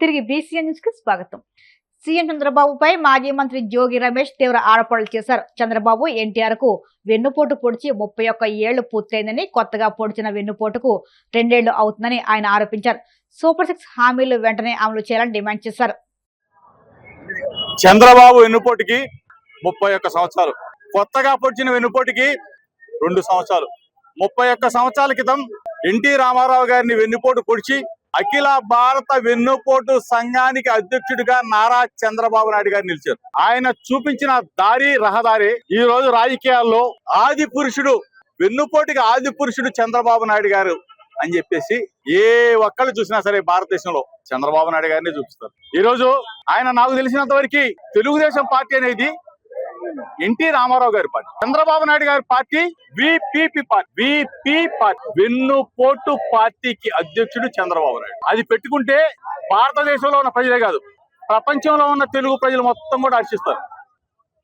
తిరిగి BCN news కి స్వాగతం. సీఎం చంద్రబాబుపై మాజీ మంత్రి జోగి రమేష్ తీవ్ర ఆరోపణలు చేశారు. చంద్రబాబు ఎన్టీఆర్ కు వెన్నుపోటు పొడిచి 31 ఏళ్లు పూర్తయిందని, కొత్తగా పొడిచిన వెన్నుపోటుకు 2 ఏళ్లు అవుతుందని ఆయన ఆరోపించారు. సూపర్ 6 హామీలు వెంటనే అమలు చేయాలని డిమాండ్ చేశారు. చంద్రబాబు వెన్నుపోటుకి 31 సంవత్సరాలు, కొత్తగా పొడిచిన వెన్నుపోటుకి 2 సంవత్సరాలు. 31 సంవత్సరాల క్రితం ఎన్టీ రామారావు గారిని వెన్నుపోటు పొడిచి అఖిల భారత వెన్నుపోటు సంఘానికి అధ్యక్షుడిగా నారా చంద్రబాబు నాయుడు గారు నిలిచారు. ఆయన చూపించిన దారి రహదారి ఈ రోజు రాజకీయాల్లో ఆది పురుషుడు, వెన్నుపోటుకి ఆది పురుషుడు చంద్రబాబు నాయుడు గారు అని చెప్పేసి ఏ ఒక్కళ్ళు చూసినా సరే భారతదేశంలో చంద్రబాబు నాయుడు గారిని చూపిస్తారు. ఈ రోజు ఆయన నాకు తెలిసినంత వరకు తెలుగుదేశం పార్టీ అనేది ఎన్టీ రామారావు గారి పార్టీ, చంద్రబాబు నాయుడు గారి పార్టీ విపిపి పార్టీ, వెన్నుపోటు పార్టీకి అధ్యక్షుడు చంద్రబాబు నాయుడు. అది పెట్టుకుంటే భారతదేశంలో ఉన్న ప్రజలే కాదు, ప్రపంచంలో ఉన్న తెలుగు ప్రజలు మొత్తం కూడా హర్షిస్తారు.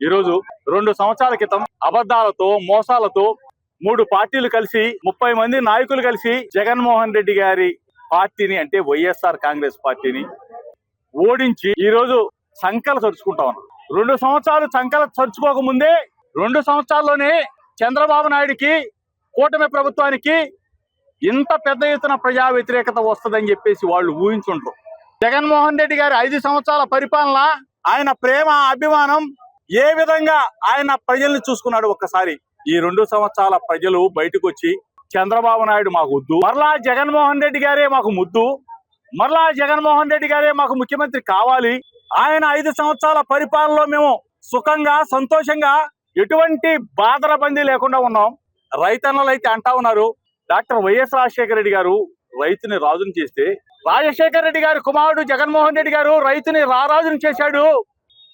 ఈరోజు 2 సంవత్సరాల క్రితం అబద్ధాలతో, మోసాలతో 3 పార్టీలు కలిసి 30 మంది నాయకులు కలిసి జగన్మోహన్ రెడ్డి గారి పార్టీని, అంటే వైఎస్ఆర్ కాంగ్రెస్ పార్టీని ఓడించి ఈరోజు సంకలు చరుచుకుంటా ఉన్నాం. 2 సంవత్సరాలు సంకల చర్చుకోక ముందే 2 సంవత్సరాల్లోనే చంద్రబాబు నాయుడికి, కూటమి ప్రభుత్వానికి ఇంత పెద్ద ఎత్తున ప్రజా వ్యతిరేకత వస్తుందని చెప్పేసి వాళ్ళు ఊహించుంటారు. జగన్మోహన్ రెడ్డి గారి 5 సంవత్సరాల పరిపాలన, ఆయన ప్రేమ, అభిమానం ఏ విధంగా ఆయన ప్రజల్ని చూసుకున్నాడు ఒక్కసారి. ఈ 2 సంవత్సరాల ప్రజలు బయటకు వచ్చి చంద్రబాబు నాయుడు మాకు వద్దు, మరలా జగన్మోహన్ రెడ్డి గారే మాకు ముద్దు, మరలా జగన్మోహన్ రెడ్డి గారే మాకు ముఖ్యమంత్రి కావాలి, ఆయన 5 సంవత్సరాల పరిపాలనలో మేము సుఖంగా, సంతోషంగా, ఎటువంటి బాధరబందీ లేకుండా ఉన్నాం. రైతన్నలు అయితే అంటా ఉన్నారు, డాక్టర్ వైఎస్ రాజశేఖర రెడ్డి గారు రైతుని రాజుని చేస్తే, రాజశేఖర రెడ్డి గారి కుమారుడు జగన్మోహన్ రెడ్డి గారు రైతుని రారాజుని చేశాడు,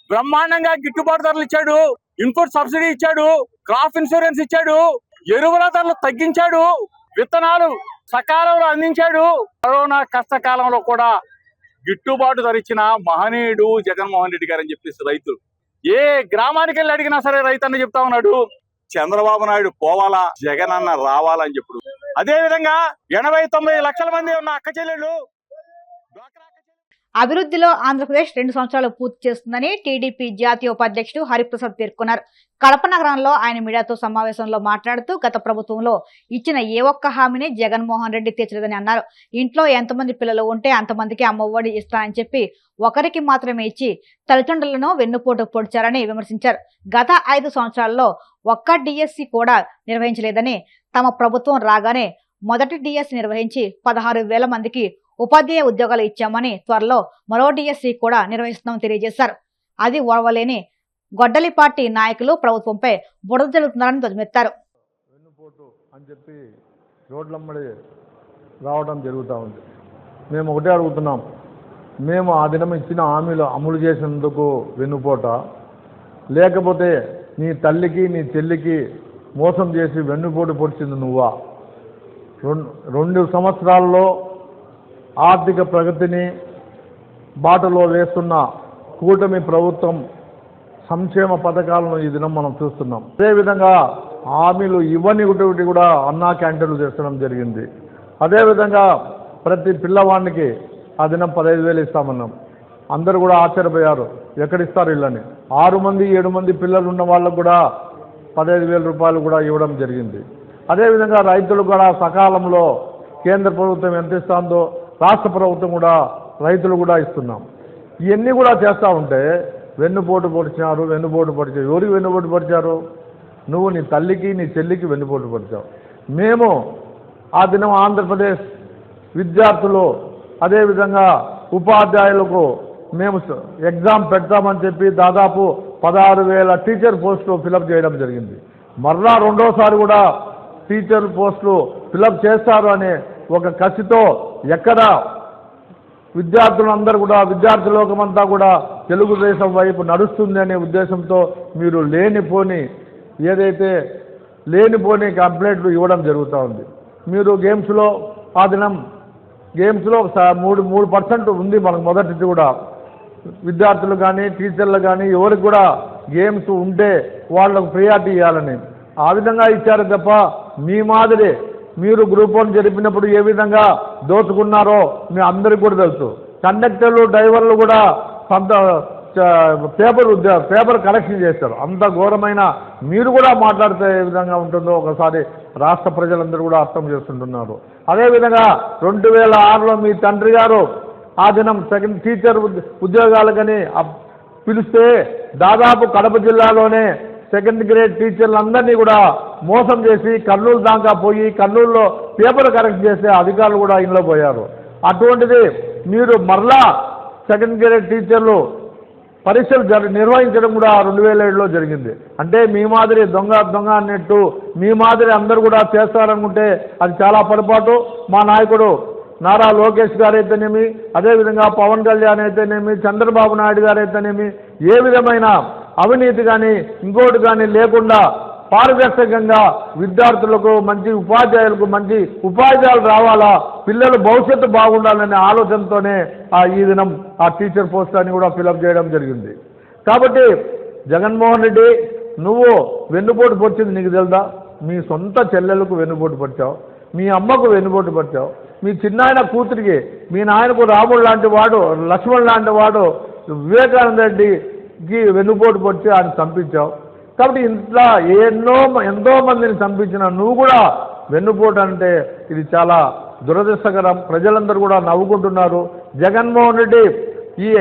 బ్రహ్మాండంగా గిట్టుబాటు ధరలు ఇచ్చాడు, ఇన్పుట్ సబ్సిడీ ఇచ్చాడు, క్రాప్ ఇన్సూరెన్స్ ఇచ్చాడు, ఎరువుల ధరలు తగ్గించాడు, విత్తనాలు సకాలంలో అందించాడు. కరోనా కష్టకాలంలో కూడా గిట్టుబాటు ధర ఇచ్చిన మహనీయుడు జగన్మోహన్ రెడ్డి గారు అని చెప్పేసి రైతులు ఏ గ్రామానికి వెళ్ళి అడిగినా సరే రైతన్న చెప్తా ఉన్నాడు, చంద్రబాబు నాయుడు పోవాలా, జగన్ అన్న రావాలని చెప్పుడు. అదే విధంగా 89 లక్షల మంది ఉన్న అక్క చెల్లెళ్ళు, అభివృద్ధిలో ఆంధ్రప్రదేశ్ 2 సంవత్సరాలు పూర్తి చేస్తుందని టీడీపీ జాతీయ ఉపాధ్యక్షుడు హరిప్రసాద్ పేర్కొన్నారు. కడప నగరంలో ఆయన మీడియాతో సమావేశంలో మాట్లాడుతూ, గత ప్రభుత్వంలో ఇచ్చిన ఏ ఒక్క హామీని జగన్మోహన్ రెడ్డి తీర్చలేదని అన్నారు. ఇంట్లో ఎంతమంది పిల్లలు ఉంటే అంతమందికి అమ్మఒడి ఇస్తానని చెప్పి ఒకరికి మాత్రమే ఇచ్చి తల్లిదండ్రులను వెన్నుపోటు పొడిచారని విమర్శించారు. గత 5 సంవత్సరాల్లో ఒక్క డిఎస్సి కూడా నిర్వహించలేదని, తమ ప్రభుత్వం రాగానే మొదటి డిఎస్సి నిర్వహించి 16,000 మందికి ఉపాధ్యాయ ఉద్యోగాలు ఇచ్చామని, త్వరలో మరో డిఎస్సి కూడా నిర్వహిస్తున్నామని తెలియజేశారు. అది ఓర్వలేని గొడ్డలి పార్టీ నాయకులు ప్రభుత్వంపై బురద జల్లుతున్నారని ధ్వజమెత్తారు. వెన్నుపోటు అని చెప్పి రోడ్లమ్మడి రావడం జరుగుతూ ఉంది. మేము ఒకటే అడుగుతున్నాం, మేము ఆ దినం ఇచ్చిన హామీలు అమలు చేసినందుకు వెన్నుపోట, లేకపోతే నీ తల్లికి నీ చెల్లికి మోసం చేసి వెన్నుపోటు పొడిచింది నువ్వా? 2 సంవత్సరాల్లో ఆర్థిక ప్రగతిని బాటలో వేస్తున్న కూటమి ప్రభుత్వం సంక్షేమ పథకాలను ఈ దినం మనం చూస్తున్నాం. అదేవిధంగా హామీలు ఇవ్వని కూడా అన్నా క్యాంటీన్లు చేస్తడం జరిగింది. అదేవిధంగా ప్రతి పిల్లవాడికి ఆ దినం 15,000 ఇస్తామన్నాం. అందరూ కూడా ఆశ్చర్యపోయారు, ఎక్కడిస్తారు ఇళ్ళని. 6 మంది 7 మంది పిల్లలు ఉన్న వాళ్ళకు కూడా 15,000 రూపాయలు కూడా ఇవ్వడం జరిగింది. అదేవిధంగా రైతులు కూడా సకాలంలో కేంద్ర ప్రభుత్వం ఎంత ఇస్తుందో రాష్ట్ర ప్రభుత్వం కూడా రైతులు కూడా ఇస్తున్నాం. ఇవన్నీ కూడా చేస్తూ ఉంటే వెన్నుపోటు పొడిచారు. ఎవరికి వెన్నుపోటు పొడిచారు? నువ్వు నీ తల్లికి నీ చెల్లికి వెన్నుపోటు పొడిచావు. మేము ఆ దినం ఆంధ్రప్రదేశ్ విద్యార్థులు, అదేవిధంగా ఉపాధ్యాయులకు మేము ఎగ్జామ్ పెడతామని చెప్పి దాదాపు 16,000 టీచర్ పోస్టులు ఫిలప్ చేయడం జరిగింది. మరలా రెండోసారి కూడా టీచర్ పోస్టులు ఫిలప్ చేస్తారు అనే ఒక కసితో ఎక్కడ విద్యార్థులందరూ కూడా, విద్యార్థి లోకమంతా కూడా తెలుగుదేశం వైపు నడుస్తుంది అనే ఉద్దేశంతో మీరు లేనిపోని కంప్లైంట్లు ఇవ్వడం జరుగుతూ ఉంది. మీరు గేమ్స్లో ఆ దినం 3% ఉంది మనకు మొదటి కూడా. విద్యార్థులు కానీ టీచర్లు కానీ ఎవరికి కూడా గేమ్స్ ఉంటే వాళ్ళకు ప్రియారిటీ ఇవ్వాలని ఆ విధంగా ఇచ్చారు తప్ప, మీ మాదిరి మీరు గ్రూప్ 1 జరిపినప్పుడు ఏ విధంగా దోచుకున్నారో మీ అందరికీ కూడా తెలుసు. కండక్టర్లు డ్రైవర్లు కూడా కొంత పేపర్ కలెక్షన్ చేస్తారు. అంత ఘోరమైన మీరు కూడా మాట్లాడితే ఏ విధంగా ఉంటుందో ఒకసారి రాష్ట్ర ప్రజలందరూ కూడా అర్థం చేస్తుంటున్నారు. అదేవిధంగా 2006లో మీ తండ్రి గారు ఆ దినం సెకండ్ టీచర్ ఉద్యోగాలకని పిలిస్తే దాదాపు కడప జిల్లాలోనే సెకండ్ గ్రేడ్ టీచర్లందరినీ కూడా మోసం చేసి కర్నూలు దాకా పోయి కర్నూలులో పేపర్ కరెక్ట్ చేసే అధికారులు కూడా ఇంట్లో పోయారు. అటువంటిది మీరు మరలా సెకండ్ గ్రేడ్ టీచర్లు పరీక్షలు నిర్వహించడం కూడా 2007లో జరిగింది. అంటే మీ మాదిరి దొంగ అన్నట్టు మీ మాదిరి అందరూ కూడా చేస్తారనుకుంటే అది చాలా పొరపాటు. మా నాయకుడు నారా లోకేష్ గారు అయితేనేమి, అదేవిధంగా పవన్ కళ్యాణ్ అయితేనేమి, చంద్రబాబు నాయుడు గారు అయితేనేమి ఏ విధమైన అవినీతి కానీ ఇంకోటి కానీ లేకుండా పారదర్శకంగా విద్యార్థులకు మంచి ఉపాధ్యాయులకు మంచి ఉపాధ్యాయులు రావాలా, పిల్లల భవిష్యత్తు బాగుండాలనే ఆలోచనతోనే ఈ దినం ఆ టీచర్ పోస్ట్ అని కూడా ఫిలప్ చేయడం జరిగింది. కాబట్టి జగన్మోహన్ రెడ్డి నువ్వు వెన్నుపోటు పొడిచింది నీకు తెలుదా? మీ సొంత చెల్లెలకు వెన్నుపోటు పడిచావు, మీ అమ్మకు వెన్నుపోటు పడిచావు, మీ చిన్నాయన కూతురికి, మీ నాయనకు రాముడు లాంటి వాడు, లక్ష్మణ్ లాంటి వాడు వివేకానంద రెడ్డికి వెన్నుపోటు పొడిచి ఆయన చంపించావు. కాబట్టి ఇంట్లో ఎంతో మందిని చంపించిన నువ్వు కూడా వెన్నుపోటు అంటే ఇది చాలా దురదృష్టకరం. ప్రజలందరూ కూడా నవ్వుకుంటున్నారు. జగన్మోహన్ రెడ్డి ఈ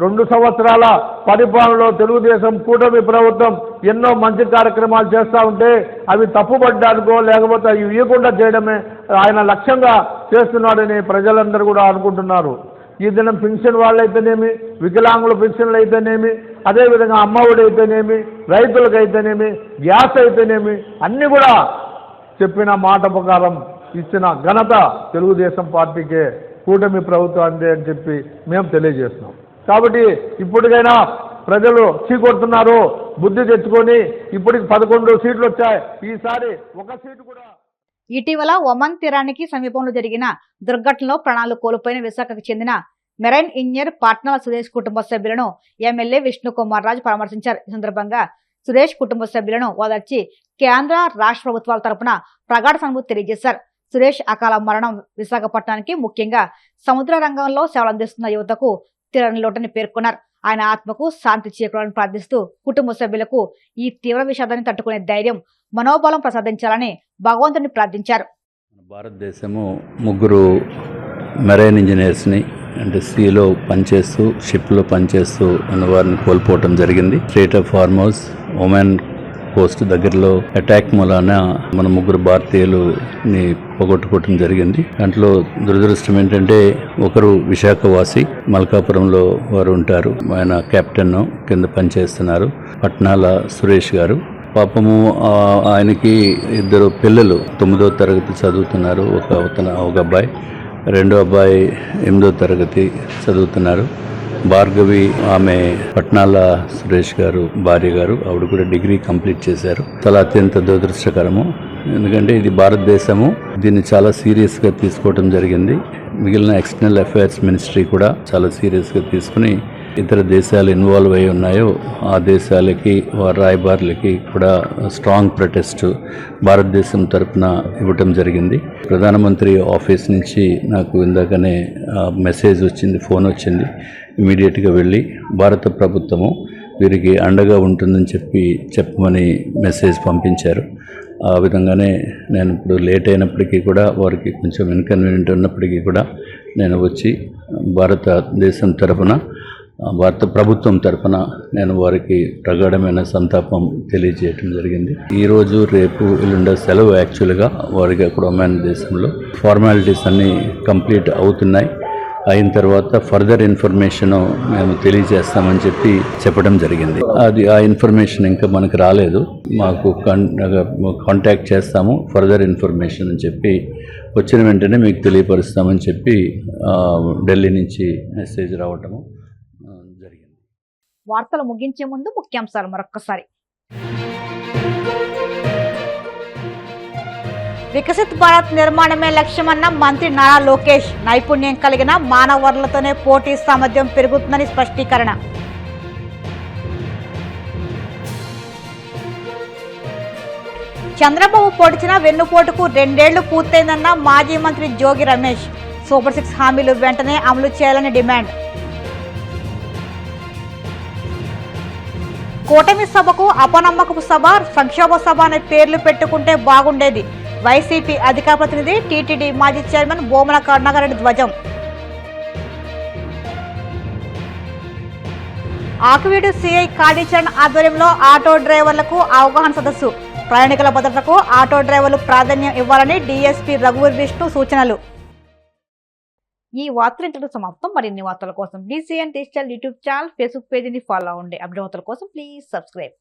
2 సంవత్సరాల పరిపాలనలో తెలుగుదేశం కూటమి ప్రభుత్వం ఎన్నో మంచి కార్యక్రమాలు చేస్తూ ఉంటే అవి తప్పుపడ్డానికో లేకపోతే అవి ఇవ్వకుండా చేయడమే ఆయన లక్ష్యంగా చేస్తున్నాడని ప్రజలందరూ కూడా అనుకుంటున్నారు. ఈ దినం పెన్షన్ వాళ్ళైతేనేమి, వికలాంగుల పెన్షన్లు అయితేనేమి, అదేవిధంగా అమ్మఒడి అయితేనేమి, రైతులకు అయితేనేమి, గ్యాస్ అయితేనేమి అన్నీ కూడా చెప్పిన మాట ప్రకారం ఇచ్చిన ఘనత తెలుగుదేశం పార్టీకే, కూటమి ప్రభుత్వానికి అని చెప్పి మేము తెలియజేస్తున్నాం. కాబట్టి ఇప్పటికైనా ప్రజలు చీకొడుతున్నారు, బుద్ధి తెచ్చుకొని ఇప్పటికి 11 సీట్లు వచ్చాయి, ఈసారి 1 సీటు కూడా. ఇటీవల ఒమన్ తీరానికి సమీపంలో జరిగిన దుర్ఘటనలో ప్రాణాలు కోల్పోయిన విశాఖకు చెందిన మెరైన్ ఇంజనీర్ పాట్నాల సురేష్ కుటుంబ సభ్యులను ఎమ్మెల్యే విష్ణుకుమార్ రాజు పరామర్శించారు. ఈ సందర్భంగా సురేష్ కుటుంబ సభ్యులను ఓదార్చి కేంద్ర రాష్ట్ర ప్రభుత్వాల తరపున ప్రగాఢ సానుభూతి తెలియజేశారు. సురేష్ అకాల మరణం విశాఖపట్నానికి, ముఖ్యంగా సముద్ర రంగంలో సేవలు అందిస్తున్న యువతకు తీరని లోటని పేర్కొన్నారు. ఆయన ఆత్మకు శాంతి చేకూరాలని ప్రార్థిస్తూ కుటుంబ సభ్యులకు ఈ తీవ్ర విషాదాన్ని తట్టుకునే ధైర్యం, మనోబలం ప్రసాదించాలని భగవంతుని ప్రార్థించారు. భారతదేశము 3 మెరైన్ ఇంజనీర్స్ని అంటే సీలో పనిచేస్తూ షిప్లో పనిచేస్తూ ఉన్న వారిని కోల్పోవటం జరిగింది. Strait of Hormuz Oman Coast దగ్గరలో అటాక్ మూలాన మన 3 భారతీయులని పోగొట్టుకోవటం జరిగింది. దాంట్లో దురదృష్టం ఏంటంటే ఒకరు విశాఖవాసి, మల్కాపురంలో వారు ఉంటారు, ఆయన కెప్టెన్ కింద పనిచేస్తున్నారు, పట్నాల సురేష్ గారు. పాపము ఆయనకి 2 పిల్లలు 9వ తరగతి చదువుతున్నారు. ఒక అబ్బాయి, 2వ అబ్బాయి 8వ తరగతి చదువుతున్నారు. భార్గవి ఆమె పట్నాల సురేష్ గారు భార్య గారు, ఆవిడ కూడా డిగ్రీ కంప్లీట్ చేశారు. చాలా అత్యంత దురదృష్టకరము. ఎందుకంటే ఇది భారతదేశము దీన్ని చాలా సీరియస్గా తీసుకోవడం జరిగింది. మిగిలిన ఎక్స్టర్నల్ అఫైర్స్ మినిస్ట్రీ కూడా చాలా సీరియస్గా తీసుకుని ఇతర దేశాలు ఇన్వాల్వ్ అయి ఉన్నాయో ఆ దేశాలకి వారి రాయబారులకి కూడా స్ట్రాంగ్ ప్రొటెస్ట్ భారతదేశం తరఫున ఇవ్వటం జరిగింది. ప్రధానమంత్రి ఆఫీస్ నుంచి నాకు ఇందాకనే మెసేజ్ వచ్చింది, ఫోన్ వచ్చింది. ఇమీడియట్గా వెళ్ళి భారత ప్రభుత్వము వీరికి అండగా ఉంటుందని చెప్పమని మెసేజ్ పంపించారు. ఆ విధంగానే నేను ఇప్పుడు లేట్ అయినప్పటికీ కూడా వారికి కొంచెం ఇన్కన్వీనియంట్ ఉన్నప్పటికీ కూడా నేను వచ్చి భారతదేశం తరఫున, భారత ప్రభుత్వం తరఫున నేను వారికి ప్రగాఢమైన సంతాపం తెలియజేయటం జరిగింది. ఈరోజు రేపు ఎల్లుండ సెలవు యాక్చువల్గా వారికి అక్కడ ఒమాన్ దేశంలో. ఫార్మాలిటీస్ అన్నీ కంప్లీట్ అవుతున్నాయి. అయిన తర్వాత ఫర్దర్ ఇన్ఫర్మేషన్ మేము తెలియజేస్తామని చెప్పడం జరిగింది. ఆ ఇన్ఫర్మేషన్ ఇంకా మనకు రాలేదు. మాకు కాంటాక్ట్ చేస్తాము ఫర్దర్ ఇన్ఫర్మేషన్ అని చెప్పి, వచ్చిన వెంటనే మీకు తెలియపరుస్తామని చెప్పి ఢిల్లీ నుంచి మెసేజ్ రావటము జరిగింది. వార్తలు ముగించే ముందు ముఖ్యాంశాలు మరొక్కసారి. వికసిత్ భారత్ నిర్మాణమే లక్ష్యమన్న మంత్రి నారా లోకేష్. నైపుణ్యం కలిగిన మానవ వనరులతోనే పోటీ సామర్థ్యం పెరుగుతుందని స్పష్టీకరణ. చంద్రబాబు పొడిచిన వెన్నుపోటుకు 2 ఏళ్లు పూర్తయిందన్న మాజీ మంత్రి జోగి రమేష్. సూపర్ 6 హామీలు వెంటనే అమలు చేయాలని డిమాండ్. కూటమి సభకు అపనమ్మకపు సభ, సంక్షోభ సభ అనే పేర్లు పెట్టుకుంటే బాగుండేది. వైసీపీ అధికార ప్రతినిధి టీటీడీ మాజీ చైర్మన్ బోమల కరుణాకర్ ధ్వజం. ఆకువీడు సిఐ కాళీచరణ్ ఆధ్వర్యంలో ఆటో డ్రైవర్లకు అవగాహన సదస్సు. ప్రయాణికుల భద్రతకు ఆటో డ్రైవర్లు ప్రాధాన్యం ఇవ్వాలని డీఎస్పీ రఘువీర్ విష్ణు సూచనలు. ఈ వార్తలు ఇంతటితో సమాప్తం. మరిన్ని వార్తల కోసం DCN digital YouTube channel, Facebook పేజీని ఫాలో అవ్వండి. అప్డేట్ల కోసం ప్లీజ్ సబ్స్క్రైబ్.